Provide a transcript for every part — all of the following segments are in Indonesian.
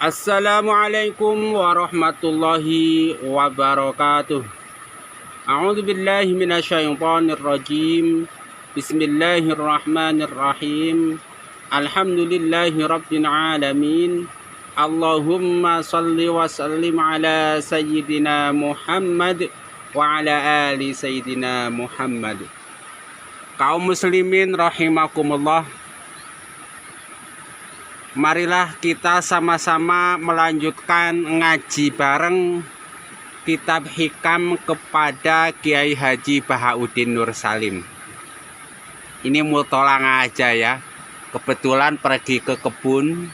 Assalamualaikum warahmatullahi wabarakatuh. A'udzu billahi minasyaitonir rajim. Bismillahirrahmanirrahim. Alhamdulillahi rabbil alamin. Allahumma salli wa sallim ala sayyidina Muhammad wa ala ali sayyidina Muhammad. Kaum muslimin rahimakumullah, marilah kita sama-sama melanjutkan ngaji bareng kitab hikam kepada Kiai Haji Bahauddin Nur Salim. Ini mutolang aja ya. Kebetulan pergi ke kebun,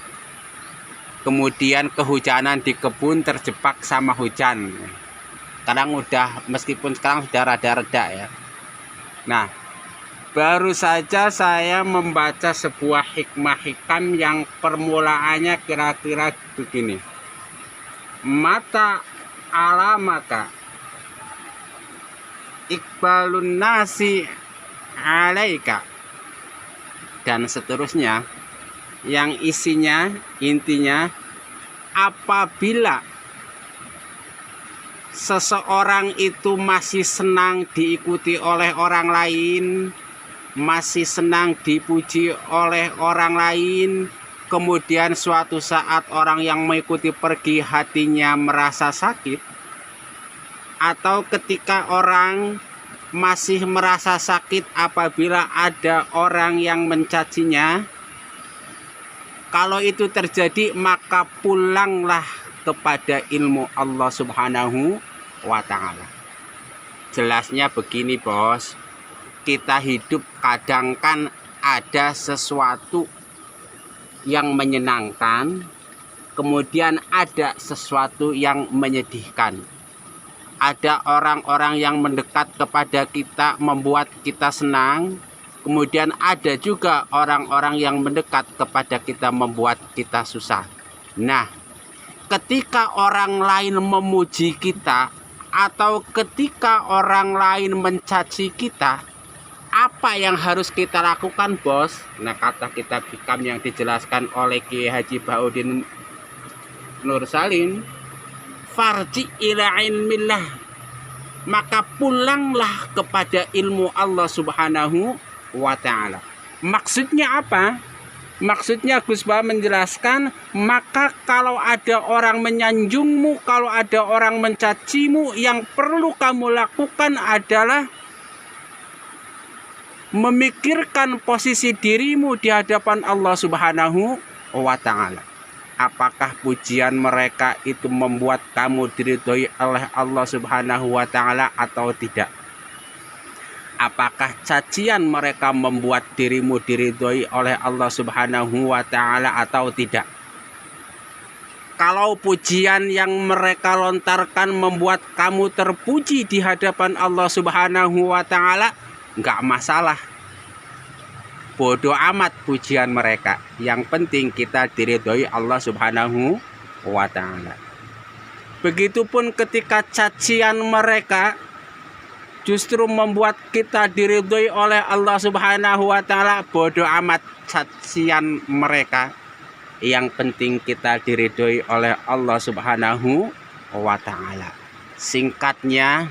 kemudian kehujanan di kebun, terjebak sama hujan. Meskipun sekarang sudah rada-reda ya. Nah, baru saja saya membaca sebuah hikmah hikam yang permulaannya kira-kira begini. Mata alamaka iqbalun nasi alaika, dan seterusnya, yang intinya apabila seseorang itu masih senang diikuti oleh orang lain, masih senang dipuji oleh orang lain, kemudian suatu saat orang yang mengikuti pergi hatinya merasa sakit, atau ketika orang masih merasa sakit apabila ada orang yang mencacinya, kalau itu terjadi maka pulanglah kepada ilmu Allah Subhanahu wa ta'ala. Jelasnya begini bos, kita hidup kadang kan ada sesuatu yang menyenangkan, kemudian ada sesuatu yang menyedihkan. Ada orang-orang yang mendekat kepada kita membuat kita senang, kemudian ada juga orang-orang yang mendekat kepada kita membuat kita susah. Nah, ketika orang lain memuji kita atau ketika orang lain mencaci kita, apa yang harus kita lakukan bos? Nah, kata kitab hikam yang dijelaskan oleh Kiai Haji Bahauddin Nur Salim, farji ila ilmillah, maka pulanglah kepada ilmu Allah Subhanahu wa ta'ala. Maksudnya apa? Maksudnya Gus Bah menjelaskan, maka kalau ada orang menyanjungmu, kalau ada orang mencacimu, yang perlu kamu lakukan adalah memikirkan posisi dirimu di hadapan Allah Subhanahu wa ta'ala. Apakah pujian mereka itu membuat kamu diridhoi oleh Allah Subhanahu wa ta'ala atau tidak? Apakah cacian mereka membuat dirimu diridhoi oleh Allah Subhanahu wa ta'ala atau tidak? Kalau pujian yang mereka lontarkan membuat kamu terpuji di hadapan Allah Subhanahu wa ta'ala, enggak masalah. Bodoh amat pujian mereka. Yang penting kita diridhoi Allah Subhanahu wa ta'ala. Begitupun ketika cacian mereka justru membuat kita diridhoi oleh Allah Subhanahu wa ta'ala, bodoh amat cacian mereka. Yang penting kita diridhoi oleh Allah Subhanahu wa ta'ala. Singkatnya,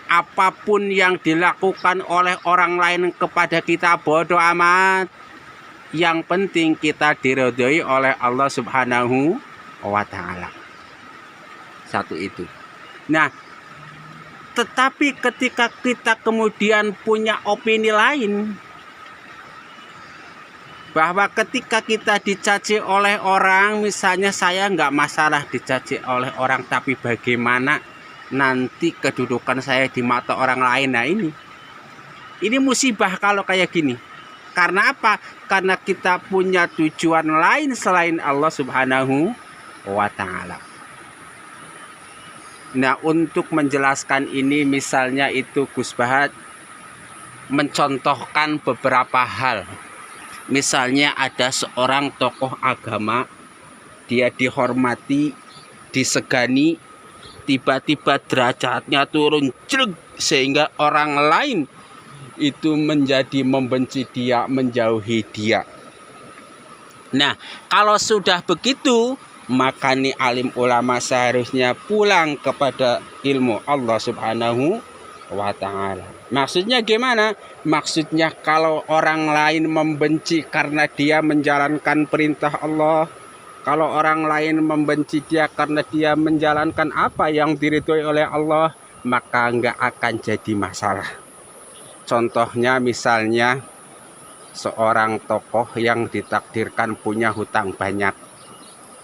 apapun yang dilakukan oleh orang lain kepada kita bodoh amat. Yang penting kita diridhoi oleh Allah Subhanahu wa ta'ala. Satu itu. Nah, tetapi ketika kita kemudian punya opini lain, bahwa ketika kita dicaci oleh orang, misalnya saya nggak masalah dicaci oleh orang, tapi bagaimana nanti kedudukan saya di mata orang lain. Nah, ini musibah kalau kayak gini. Karena apa? Karena kita punya tujuan lain selain Allah Subhanahu wa ta'ala. Nah, untuk menjelaskan ini, misalnya itu Gus Bahat mencontohkan beberapa hal. Misalnya ada seorang tokoh agama, dia dihormati, disegani, tiba-tiba derajatnya turun jelek, sehingga orang lain itu menjadi membenci dia, menjauhi dia. Nah, kalau sudah begitu, maka nih alim ulama seharusnya pulang kepada ilmu Allah Subhanahu wa ta'ala. Maksudnya gimana? Maksudnya kalau orang lain membenci karena dia menjalankan perintah Allah, kalau orang lain membenci dia karena dia menjalankan apa yang diridhoi oleh Allah, maka nggak akan jadi masalah. Contohnya misalnya seorang tokoh yang ditakdirkan punya hutang banyak,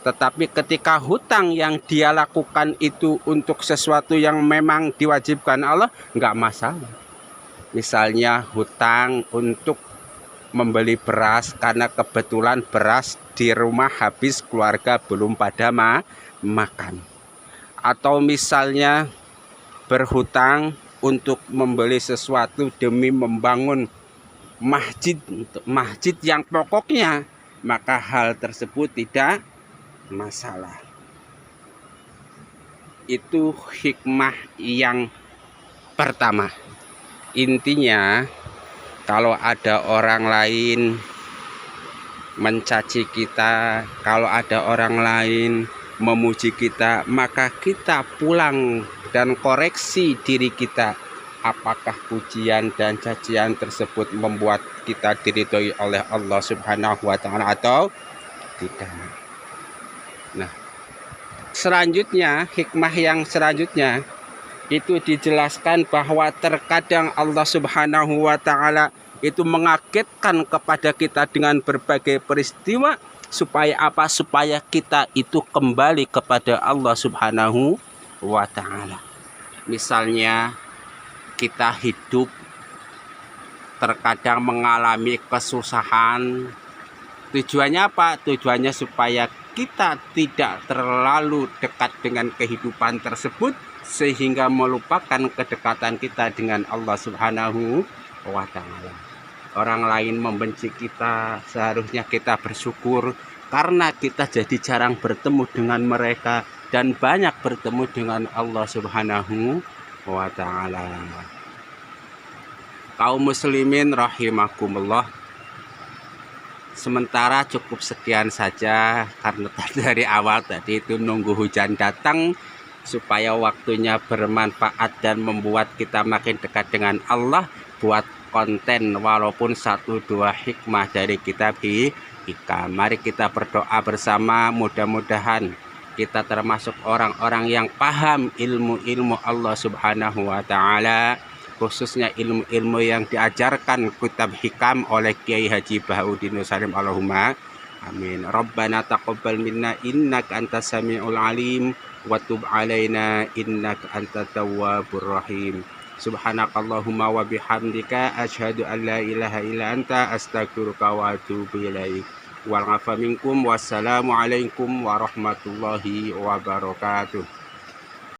tetapi ketika hutang yang dia lakukan itu untuk sesuatu yang memang diwajibkan Allah, nggak masalah. Misalnya hutang untuk membeli beras karena kebetulan beras di rumah habis, keluarga belum pada makan. Atau misalnya berhutang untuk membeli sesuatu demi membangun masjid yang pokoknya, maka hal tersebut tidak masalah. Itu hikmah yang pertama. Intinya, kalau ada orang lain mencaci kita, kalau ada orang lain memuji kita, maka kita pulang dan koreksi diri kita. Apakah pujian dan cacian tersebut membuat kita diridhoi oleh Allah Subhanahu wa ta'ala atau tidak? Nah, selanjutnya, hikmah yang selanjutnya itu dijelaskan bahwa terkadang Allah Subhanahu wa ta'ala itu mengagetkan kepada kita dengan berbagai peristiwa. Supaya apa? Supaya kita itu kembali kepada Allah Subhanahu wa ta'ala. Misalnya kita hidup terkadang mengalami kesusahan. Tujuannya apa? Tujuannya supaya kita tidak terlalu dekat dengan kehidupan tersebut, sehingga melupakan kedekatan kita dengan Allah Subhanahu wa ta'ala. Orang lain membenci kita, seharusnya kita bersyukur karena kita jadi jarang bertemu dengan mereka dan banyak bertemu dengan Allah Subhanahu wa ta'ala. Kaum muslimin rahimakumullah, sementara cukup sekian saja, karena dari awal tadi itu nunggu hujan datang supaya waktunya bermanfaat dan membuat kita makin dekat dengan Allah, buat konten walaupun 1-2 hikmah dari kitab hikam. Mari kita berdoa bersama, mudah-mudahan kita termasuk orang-orang yang paham ilmu-ilmu Allah Subhanahu wa ta'ala, khususnya ilmu-ilmu yang diajarkan kitab hikam oleh Kiai Haji Bahauddin Salim, Allahumma amin. Rabbana taqabbal minna innaka antas samiul alim wa tub alaina innaka antat tawwabur rahim. Subhanakallahumma wa bihamdika asyhadu an la ilaha illa anta astaghfiruka wa atubu ilaik. Wal afa minkum, wassalamu alaikum warahmatullahi wabarakatuh.